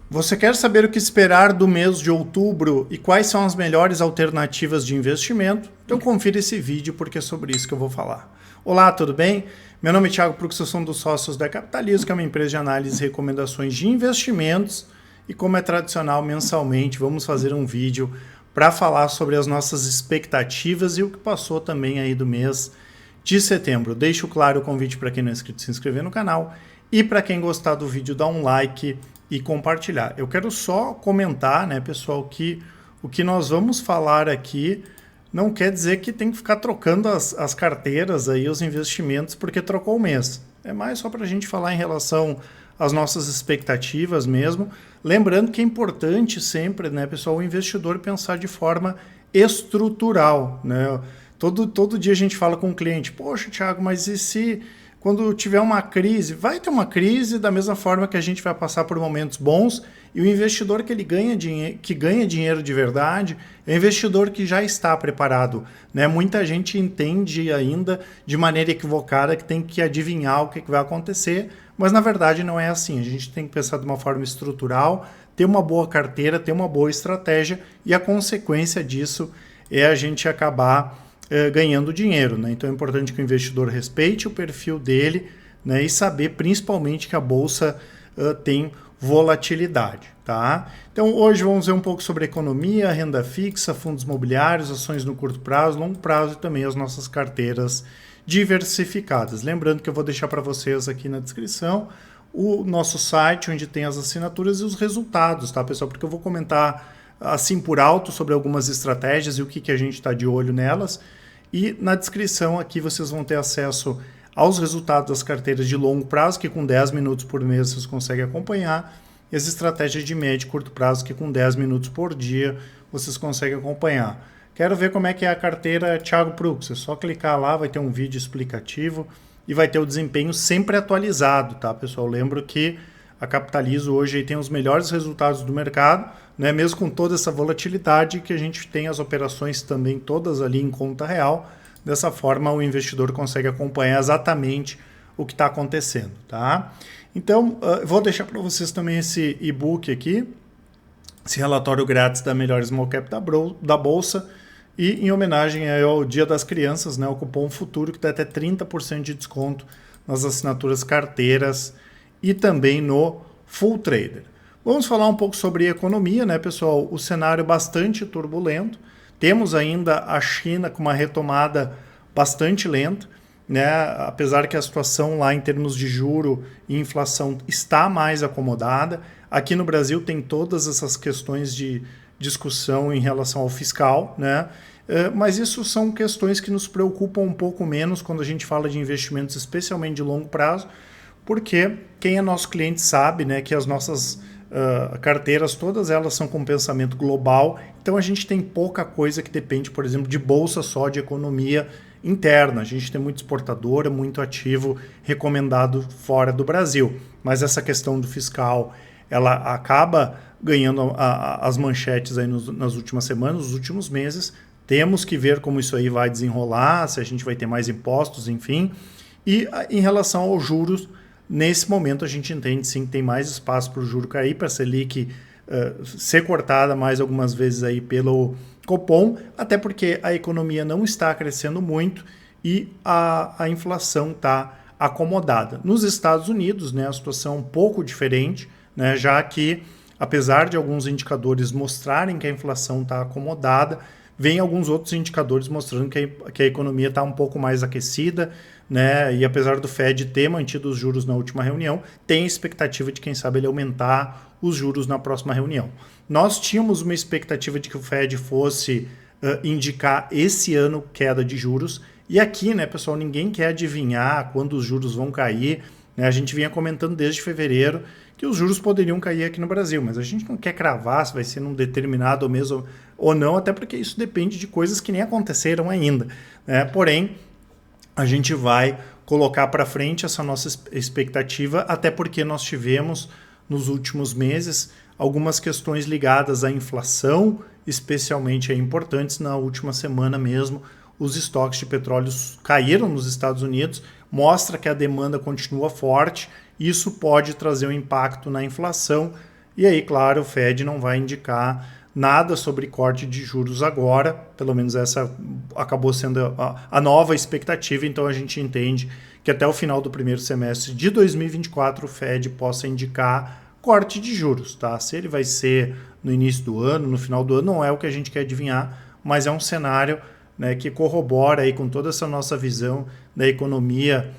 Você quer saber o que esperar do mês de outubro e quais são as melhores alternativas de investimento? Então confira esse vídeo porque é sobre isso que eu vou falar. Olá, tudo bem? Meu nome é Thiago Prux, eu sou um dos sócios da Capitalismo, que é uma empresa de análise e recomendações de investimentos. E como é tradicional, mensalmente vamos fazer um vídeo para falar sobre as nossas expectativas e o que passou também aí do mês de setembro. Deixo claro o convite para quem não é inscrito se inscrever no canal e para quem gostar do vídeo dar um like e compartilhar. Eu quero só comentar, né, pessoal, que o que nós vamos falar aqui não quer dizer que tem que ficar trocando as carteiras aí, os investimentos, porque trocou o mês. É mais só para a gente falar em relação às nossas expectativas mesmo. Lembrando que é importante sempre, né, pessoal, o investidor pensar de forma estrutural, né? Todo dia a gente fala com o cliente, poxa, Thiago, mas e se quando tiver uma crise? Vai ter uma crise da mesma forma que a gente vai passar por momentos bons, e o investidor que ganha dinheiro de verdade é o investidor que já está preparado, né? Muita gente entende ainda de maneira equivocada que tem que adivinhar o que vai acontecer, mas na verdade não é assim. A gente tem que pensar de uma forma estrutural, ter uma boa carteira, ter uma boa estratégia, e a consequência disso é a gente acabar ganhando dinheiro, né? Então é importante que o investidor respeite o perfil dele, né? E saber principalmente que a bolsa tem volatilidade, tá? Então hoje vamos ver um pouco sobre economia, renda fixa, fundos imobiliários, ações no curto prazo, longo prazo e também as nossas carteiras diversificadas. Lembrando que eu vou deixar para vocês aqui na descrição o nosso site, onde tem as assinaturas e os resultados, tá, pessoal? Porque eu vou comentar assim por alto sobre algumas estratégias e o que a gente está de olho nelas. E na descrição aqui vocês vão ter acesso aos resultados das carteiras de longo prazo, que com 10 minutos por mês vocês conseguem acompanhar, e as estratégias de médio e curto prazo, que com 10 minutos por dia vocês conseguem acompanhar. Quero ver como é que é a carteira Thiago Prux. É só clicar lá, vai ter um vídeo explicativo e vai ter o desempenho sempre atualizado, tá, pessoal? Lembro que a Capitalizo hoje tem os melhores resultados do mercado, né? Mesmo com toda essa volatilidade, que a gente tem as operações também todas ali em conta real. Dessa forma, o investidor consegue acompanhar exatamente o que está acontecendo, tá? Então, vou deixar para vocês também esse e-book aqui, esse relatório grátis da melhor small cap da Bolsa, e em homenagem ao Dia das Crianças, né, o cupom FUTURO, que dá até 30% de desconto nas assinaturas carteiras e também no Full Trader. Vamos falar um pouco sobre economia, né, pessoal? O cenário bastante turbulento. Temos ainda a China com uma retomada bastante lenta, né? Apesar que a situação lá em termos de juro e inflação está mais acomodada. Aqui no Brasil tem todas essas questões de discussão em relação ao fiscal, né? Mas isso são questões que nos preocupam um pouco menos quando a gente fala de investimentos, especialmente de longo prazo, porque quem é nosso cliente sabe, né, que as nossas carteiras, todas elas são com pensamento global, então a gente tem pouca coisa que depende, por exemplo, de bolsa só, de economia interna. A gente tem muito exportadora, muito ativo recomendado fora do Brasil, mas essa questão do fiscal, ela acaba ganhando as manchetes aí nas últimas semanas, nos últimos meses. Temos que ver como isso aí vai desenrolar, se a gente vai ter mais impostos, enfim. E em relação aos juros, nesse momento a gente entende sim que tem mais espaço para o juro cair, para a Selic ser cortada mais algumas vezes aí pelo Copom, até porque a economia não está crescendo muito e a inflação está acomodada. Nos Estados Unidos, né, a situação é um pouco diferente, né, já que apesar de alguns indicadores mostrarem que a inflação está acomodada, vem alguns outros indicadores mostrando que a economia está um pouco mais aquecida, né? E apesar do Fed ter mantido os juros na última reunião, tem expectativa de, quem sabe, ele aumentar os juros na próxima reunião. Nós tínhamos uma expectativa de que o Fed fosse indicar esse ano queda de juros, e aqui, né, pessoal, ninguém quer adivinhar quando os juros vão cair, né? A gente vinha comentando desde fevereiro que os juros poderiam cair aqui no Brasil, mas a gente não quer cravar se vai ser num determinado mês ou não, até porque isso depende de coisas que nem aconteceram ainda, né? Porém, a gente vai colocar para frente essa nossa expectativa, até porque nós tivemos nos últimos meses algumas questões ligadas à inflação, especialmente importantes. Na última semana mesmo, os estoques de petróleo caíram nos Estados Unidos, mostra que a demanda continua forte. Isso pode trazer um impacto na inflação E aí, claro, o Fed não vai indicar nada sobre corte de juros agora, pelo menos essa acabou sendo a nova expectativa, então a gente entende que até o final do primeiro semestre de 2024 o Fed possa indicar corte de juros, tá? Se ele vai ser no início do ano, no final do ano, não é o que a gente quer adivinhar, mas é um cenário, né, que corrobora aí com toda essa nossa visão da economia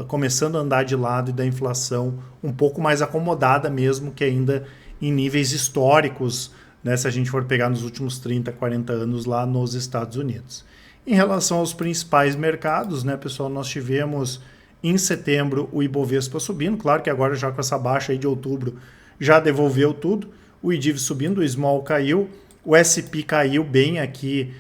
começando a andar de lado e da inflação um pouco mais acomodada mesmo, que ainda em níveis históricos, né, se a gente for pegar nos últimos 30, 40 anos lá nos Estados Unidos. Em relação aos principais mercados, né, pessoal, nós tivemos em setembro o Ibovespa subindo, claro que agora já com essa baixa aí de outubro já devolveu tudo, o IDIV subindo, o Small caiu, o SP caiu bem aqui,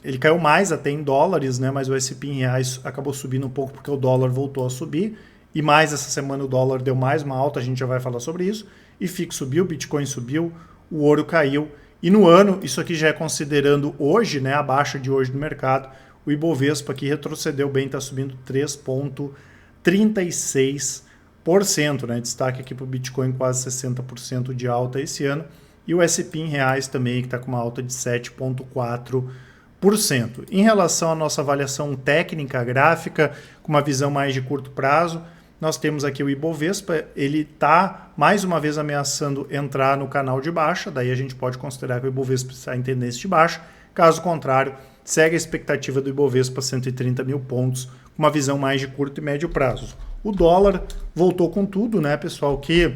ele caiu mais até em dólares, né, mas o SP em reais acabou subindo um pouco porque o dólar voltou a subir, e mais essa semana o dólar deu mais uma alta, a gente já vai falar sobre isso, e FIX subiu, Bitcoin subiu, o ouro caiu, e no ano, isso aqui já é considerando hoje, né, a baixa de hoje do mercado, o Ibovespa aqui retrocedeu bem, está subindo 3,36%, né, destaque aqui para o Bitcoin quase 60% de alta esse ano, e o SP em reais também, que está com uma alta de 7,4%. Em relação à nossa avaliação técnica, gráfica, com uma visão mais de curto prazo, nós temos aqui o Ibovespa, ele está mais uma vez ameaçando entrar no canal de baixa, daí a gente pode considerar que o Ibovespa está em tendência de baixa, caso contrário, segue a expectativa do Ibovespa 130 mil pontos, com uma visão mais de curto e médio prazo. O dólar voltou com tudo, né, pessoal, que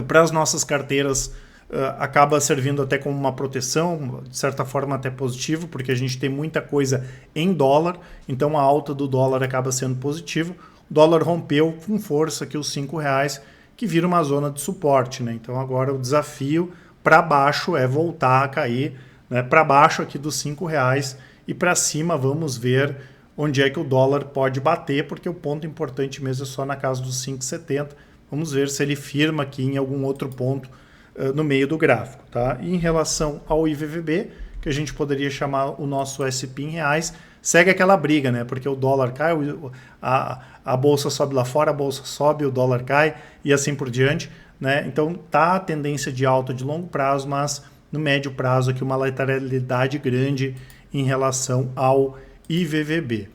para as nossas carteiras acaba servindo até como uma proteção, de certa forma até positivo, porque a gente tem muita coisa em dólar, então a alta do dólar acaba sendo positivo. O dólar rompeu com força aqui os R$5, que vira uma zona de suporte, né? Então agora o desafio para baixo é voltar a cair, né, para baixo aqui dos R$5 e para cima vamos ver onde é que o dólar pode bater, porque o ponto importante mesmo é só na casa dos 5,70. Vamos ver se ele firma aqui em algum outro ponto no meio do gráfico, tá? E em relação ao IVVB, que a gente poderia chamar o nosso SP em reais, segue aquela briga, né? Porque o dólar cai, a bolsa sobe lá fora, a bolsa sobe, o dólar cai e assim por diante, né? Então tá a tendência de alta de longo prazo, mas no médio prazo aqui uma lateralidade grande em relação ao IVVB.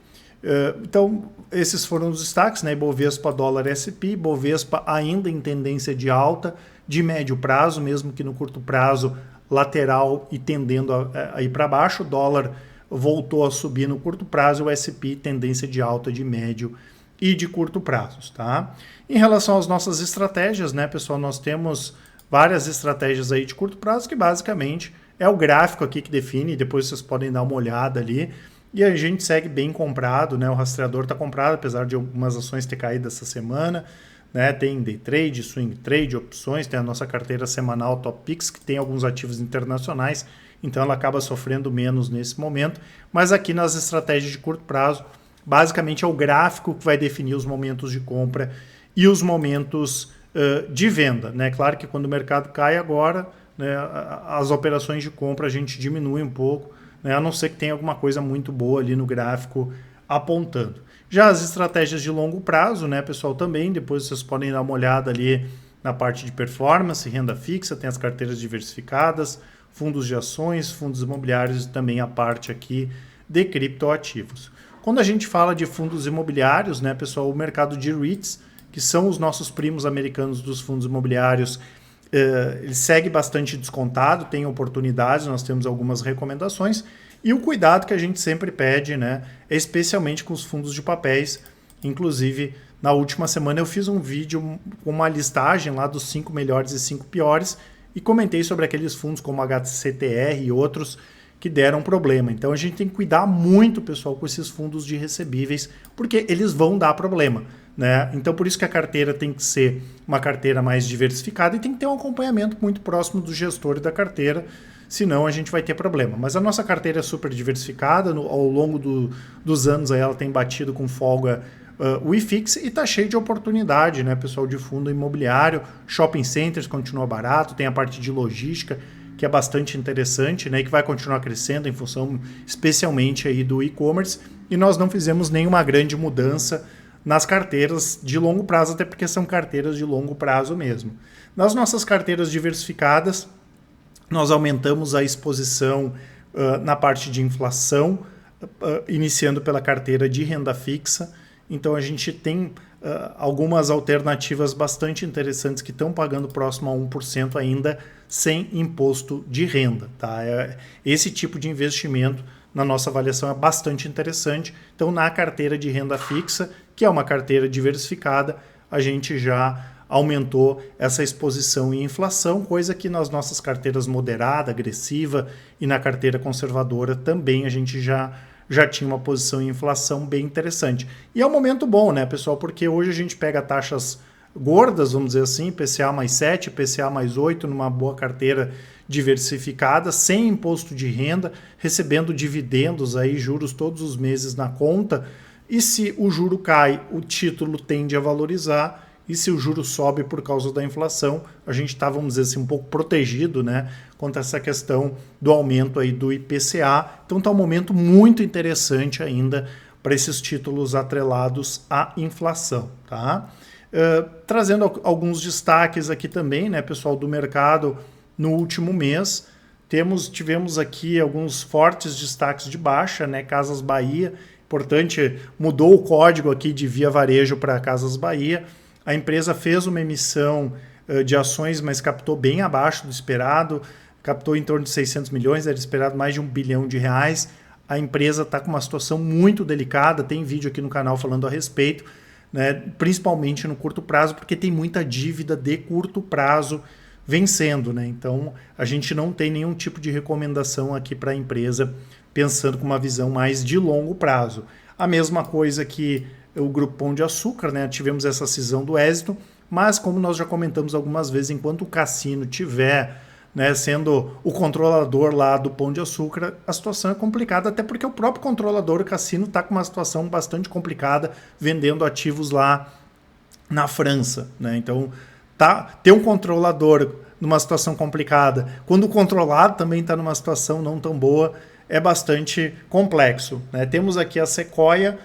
Então esses foram os destaques, né? Ibovespa, dólar, SP, Ibovespa ainda em tendência de alta de médio prazo, mesmo que no curto prazo lateral e tendendo a ir para baixo, o dólar voltou a subir no curto prazo, o SP tendência de alta de médio e de curto prazos, tá? Em relação às nossas estratégias, né, pessoal, nós temos várias estratégias aí de curto prazo que basicamente é o gráfico aqui que define, depois vocês podem dar uma olhada ali, e a gente segue bem comprado, né? O rastreador está comprado, apesar de algumas ações ter caído essa semana, né? Tem day trade, swing trade, opções, tem a nossa carteira semanal Top Picks, que tem alguns ativos internacionais, então ela acaba sofrendo menos nesse momento, mas aqui nas estratégias de curto prazo, basicamente é o gráfico que vai definir os momentos de compra e os momentos de venda, né? Claro que quando o mercado cai agora, né, as operações de compra a gente diminui um pouco, né, a não ser que tenha alguma coisa muito boa ali no gráfico apontando. Já as estratégias de longo prazo, né, pessoal, também, depois vocês podem dar uma olhada ali na parte de performance, renda fixa, tem as carteiras diversificadas, fundos de ações, fundos imobiliários e também a parte aqui de criptoativos. Quando a gente fala de fundos imobiliários, né, pessoal, o mercado de REITs, que são os nossos primos americanos dos fundos imobiliários, ele segue bastante descontado, tem oportunidades, nós temos algumas recomendações, e o cuidado que a gente sempre pede, né, é especialmente com os fundos de papéis. Inclusive, na última semana eu fiz um vídeo com uma listagem lá dos 5 melhores e 5 piores e comentei sobre aqueles fundos como HCTR e outros que deram problema. Então a gente tem que cuidar muito, pessoal, com esses fundos de recebíveis, porque eles vão dar problema, né? Então por isso que a carteira tem que ser uma carteira mais diversificada e tem que ter um acompanhamento muito próximo do gestor e da carteira, senão a gente vai ter problema. Mas a nossa carteira é super diversificada, ao longo dos anos aí ela tem batido com folga o IFIX e está cheio de oportunidade, né, pessoal, de fundo imobiliário, shopping centers continua barato, tem a parte de logística, que é bastante interessante, né, e que vai continuar crescendo em função especialmente aí do e-commerce, e nós não fizemos nenhuma grande mudança nas carteiras de longo prazo, até porque são carteiras de longo prazo mesmo. Nas nossas carteiras diversificadas, nós aumentamos a exposição na parte de inflação, iniciando pela carteira de renda fixa. Então a gente tem algumas alternativas bastante interessantes que estão pagando próximo a 1% ainda sem imposto de renda. Tá? Esse tipo de investimento, na nossa avaliação, é bastante interessante. Então, na carteira de renda fixa, que é uma carteira diversificada, a gente já aumentou essa exposição em inflação, coisa que nas nossas carteiras moderada, agressiva e na carteira conservadora também a gente já tinha uma posição em inflação bem interessante. E é um momento bom, né, pessoal? Porque hoje a gente pega taxas gordas, vamos dizer assim, IPCA mais 7, IPCA mais 8, numa boa carteira diversificada, sem imposto de renda, recebendo dividendos, aí, juros todos os meses na conta. E se o juro cai, o título tende a valorizar. E se o juro sobe por causa da inflação, a gente está, vamos dizer assim, um pouco protegido, né, contra essa questão do aumento aí do IPCA. Então está um momento muito interessante ainda para esses títulos atrelados à inflação. Tá? Trazendo alguns destaques aqui também, né, pessoal, do mercado no último mês. Tivemos aqui alguns fortes destaques de baixa, né, Casas Bahia, importante, mudou o código aqui de Via Varejo para Casas Bahia. A empresa fez uma emissão de ações, mas captou bem abaixo do esperado, captou em torno de 600 milhões, era esperado mais de R$1 bilhão. A empresa está com uma situação muito delicada, tem vídeo aqui no canal falando a respeito, né, principalmente no curto prazo, porque tem muita dívida de curto prazo vencendo. Né? Então, a gente não tem nenhum tipo de recomendação aqui para a empresa, pensando com uma visão mais de longo prazo. A mesma coisa que o Grupo Pão de Açúcar, né? Tivemos essa cisão do Êxito, mas como nós já comentamos algumas vezes, enquanto o Cassino tiver, né, sendo o controlador lá do Pão de Açúcar, a situação é complicada, até porque o próprio controlador, o Cassino, está com uma situação bastante complicada, vendendo ativos lá na França. Né? Então, ter um controlador numa situação complicada, quando o controlado também está numa situação não tão boa, é bastante complexo. Né? Temos aqui a Sequoia,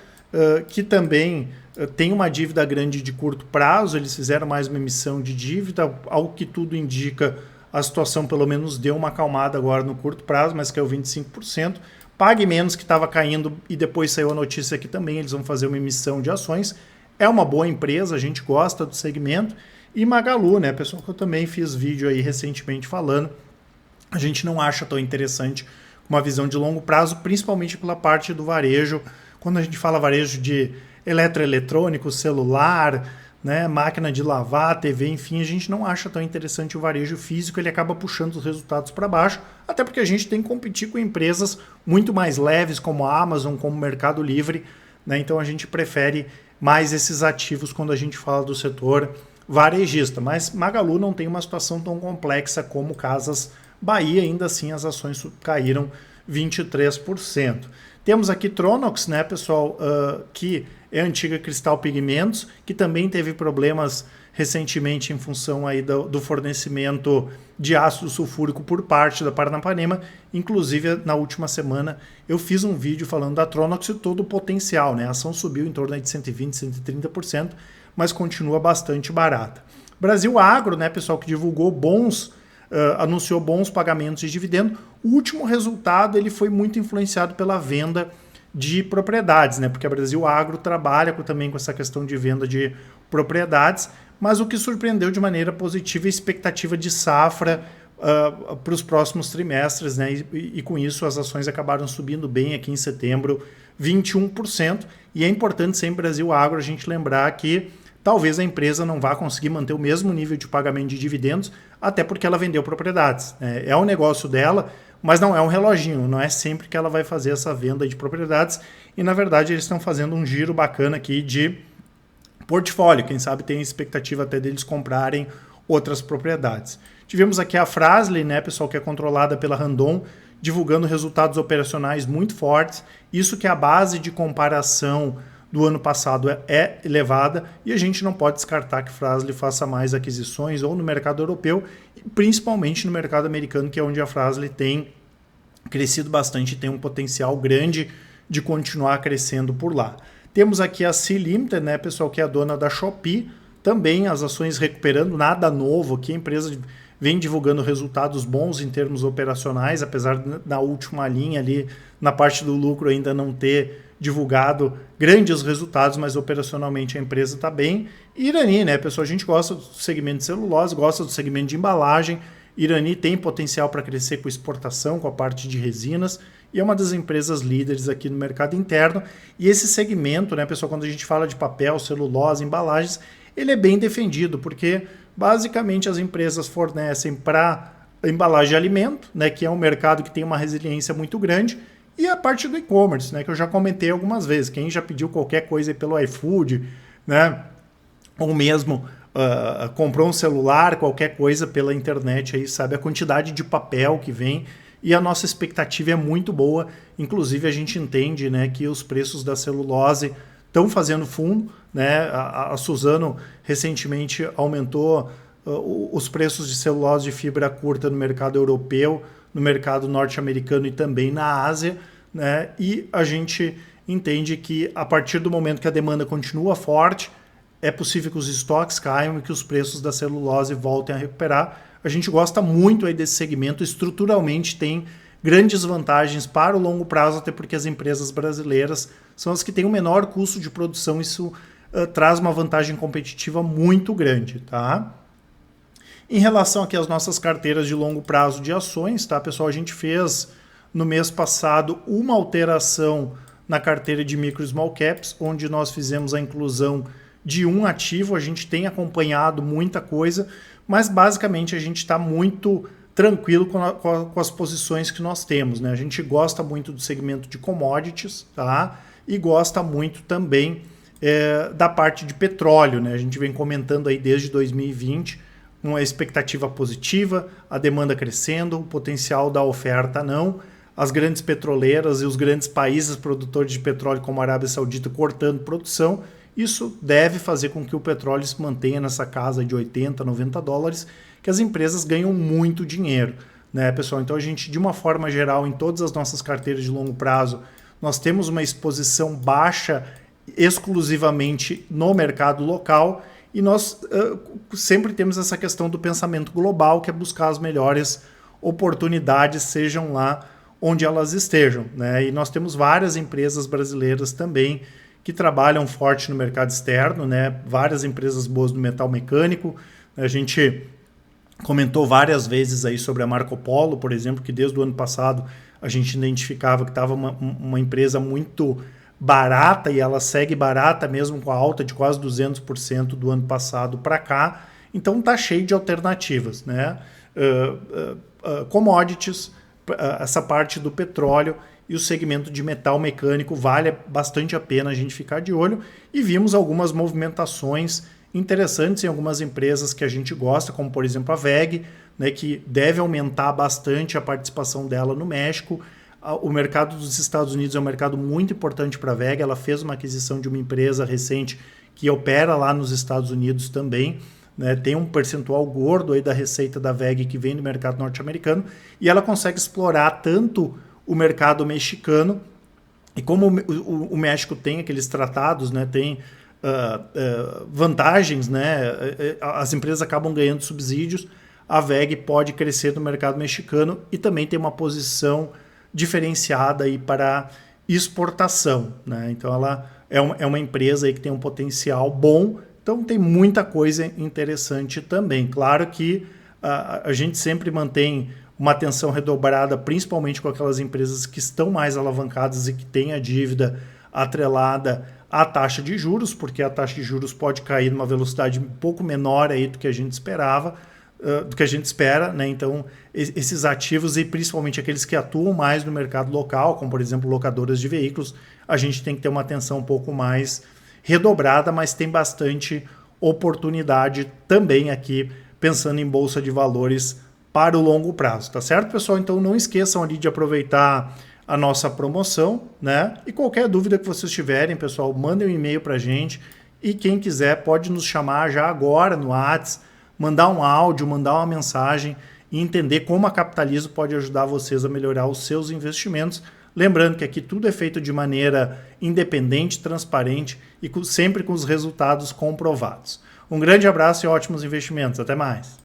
que também tem uma dívida grande de curto prazo, eles fizeram mais uma emissão de dívida, ao que tudo indica, a situação pelo menos deu uma acalmada agora no curto prazo, mas caiu 25%, pague menos que estava caindo, e depois saiu a notícia que também eles vão fazer uma emissão de ações. É uma boa empresa, a gente gosta do segmento. E Magalu, né, pessoal, que eu também fiz vídeo aí recentemente falando, a gente não acha tão interessante uma visão de longo prazo, principalmente pela parte do varejo. Quando a gente fala varejo de eletroeletrônico, celular, né, máquina de lavar, TV, enfim, a gente não acha tão interessante o varejo físico, ele acaba puxando os resultados para baixo, até porque a gente tem que competir com empresas muito mais leves, como a Amazon, como o Mercado Livre, né, então a gente prefere mais esses ativos quando a gente fala do setor varejista. Mas Magalu não tem uma situação tão complexa como Casas Bahia, ainda assim as ações caíram 23%. Temos aqui Tronox, né, pessoal, que é a antiga Cristal Pigmentos, que também teve problemas recentemente em função aí do fornecimento de ácido sulfúrico por parte da Paranapanema. Inclusive, na última semana, eu fiz um vídeo falando da Tronox e todo o potencial. Né? A ação subiu em torno de 120%, 130%, mas continua bastante barata. Brasil Agro, né, pessoal, que divulgou anunciou bons pagamentos de dividendo. O último resultado ele foi muito influenciado pela venda de propriedades, né? Porque a Brasil Agro trabalha também com essa questão de venda de propriedades, mas o que surpreendeu de maneira positiva é a expectativa de safra para os próximos trimestres, né? E com isso as ações acabaram subindo bem aqui em setembro, 21%. E é importante sempre Brasil Agro a gente lembrar que talvez a empresa não vá conseguir manter o mesmo nível de pagamento de dividendos, até porque ela vendeu propriedades. É o negócio dela, mas não é um reloginho, não é sempre que ela vai fazer essa venda de propriedades. E, na verdade, eles estão fazendo um giro bacana aqui de portfólio. Quem sabe tem expectativa até deles comprarem outras propriedades. Tivemos aqui a Fras-le, né, pessoal, que é controlada pela Randon, divulgando resultados operacionais muito fortes. Isso que é a base de comparação do ano passado é elevada, e a gente não pode descartar que Fras-le faça mais aquisições ou no mercado europeu, e principalmente no mercado americano, que é onde a Fras-le tem crescido bastante e tem um potencial grande de continuar crescendo por lá. Temos aqui a Sea Limited, né, pessoal, que é a dona da Shopee, também as ações recuperando, nada novo aqui, a empresa vem divulgando resultados bons em termos operacionais, apesar da última linha ali, na parte do lucro ainda não ter divulgado grandes resultados, mas operacionalmente a empresa está bem. Irani, né, pessoal, a gente gosta do segmento de celulose, gosta do segmento de embalagem. Irani tem potencial para crescer com exportação, com a parte de resinas, e é uma das empresas líderes aqui no mercado interno. E esse segmento, né, pessoal, quando a gente fala de papel, celulose, embalagens, ele é bem defendido, porque basicamente as empresas fornecem para embalagem de alimento, né, que é um mercado que tem uma resiliência muito grande, e a parte do e-commerce, né, que eu já comentei algumas vezes. Quem já pediu qualquer coisa pelo iFood, né, ou mesmo comprou um celular, qualquer coisa pela internet, aí sabe a quantidade de papel que vem, e a nossa expectativa é muito boa. Inclusive a gente entende, né, que os preços da celulose estão fazendo fundo, né? A Suzano recentemente aumentou os preços de celulose de fibra curta no mercado europeu, no mercado norte-americano e também na Ásia, né? E a gente entende que a partir do momento que a demanda continua forte, é possível que os estoques caiam e que os preços da celulose voltem a recuperar. A gente gosta muito aí desse segmento, estruturalmente tem grandes vantagens para o longo prazo, até porque as empresas brasileiras são as que têm o menor custo de produção. Isso traz uma vantagem competitiva muito grande, tá? Em relação aqui às nossas carteiras de longo prazo de ações, tá, pessoal? A gente fez no mês passado uma alteração na carteira de micro e small caps, onde nós fizemos a inclusão de um ativo. A gente tem acompanhado muita coisa, mas basicamente a gente está muito tranquilo com as posições que nós temos, né? A gente gosta muito do segmento de commodities, tá? E gosta muito também da parte de petróleo, né? A gente vem comentando aí desde 2020 uma expectativa positiva, a demanda crescendo, o potencial da oferta não, as grandes petroleiras e os grandes países produtores de petróleo como a Arábia Saudita cortando produção. Isso deve fazer com que o petróleo se mantenha nessa casa de 80, 90 dólares, que as empresas ganham muito dinheiro, né, pessoal? Então a gente, de uma forma geral, em todas as nossas carteiras de longo prazo, nós temos uma exposição baixa exclusivamente no mercado local, e nós sempre temos essa questão do pensamento global, que é buscar as melhores oportunidades, sejam lá onde elas estejam, né? E nós temos várias empresas brasileiras também que trabalham forte no mercado externo, né? Várias empresas boas no metal mecânico. A gente comentou várias vezes aí sobre a Marco Polo, por exemplo, que desde o ano passado a gente identificava que estava uma empresa muito barata, e ela segue barata mesmo com a alta de quase 200% do ano passado para cá. Então tá cheio de alternativas, né? Commodities, essa parte do petróleo e o segmento de metal mecânico vale bastante a pena a gente ficar de olho, e vimos algumas movimentações interessantes em algumas empresas que a gente gosta, como por exemplo a WEG, né, que deve aumentar bastante a participação dela no México. O mercado dos Estados Unidos é um mercado muito importante para a WEG, ela fez uma aquisição de uma empresa recente que opera lá nos Estados Unidos também, né, tem um percentual gordo aí da receita da WEG que vem do mercado norte-americano, e ela consegue explorar tanto o mercado mexicano, e como o México tem aqueles tratados, né, tem vantagens, né, as empresas acabam ganhando subsídios, a WEG pode crescer no mercado mexicano e também tem uma posição diferenciada aí para exportação, né? Então ela é uma empresa aí que tem um potencial bom, então tem muita coisa interessante também. Claro que a gente sempre mantém uma atenção redobrada, principalmente com aquelas empresas que estão mais alavancadas e que têm a dívida atrelada à taxa de juros, porque a taxa de juros pode cair numa velocidade um pouco menor aí do que a gente esperava, do que a gente espera, né? Então esses ativos, e principalmente aqueles que atuam mais no mercado local, como por exemplo locadoras de veículos, a gente tem que ter uma atenção um pouco mais redobrada, mas tem bastante oportunidade também aqui, pensando em bolsa de valores para o longo prazo, tá certo, pessoal? Então não esqueçam ali de aproveitar a nossa promoção, né? E qualquer dúvida que vocês tiverem, pessoal, mandem um e-mail para a gente, e quem quiser pode nos chamar já agora no WhatsApp, mandar um áudio, mandar uma mensagem e entender como a Capitalizo pode ajudar vocês a melhorar os seus investimentos. Lembrando que aqui tudo é feito de maneira independente, transparente e sempre com os resultados comprovados. Um grande abraço e ótimos investimentos. Até mais!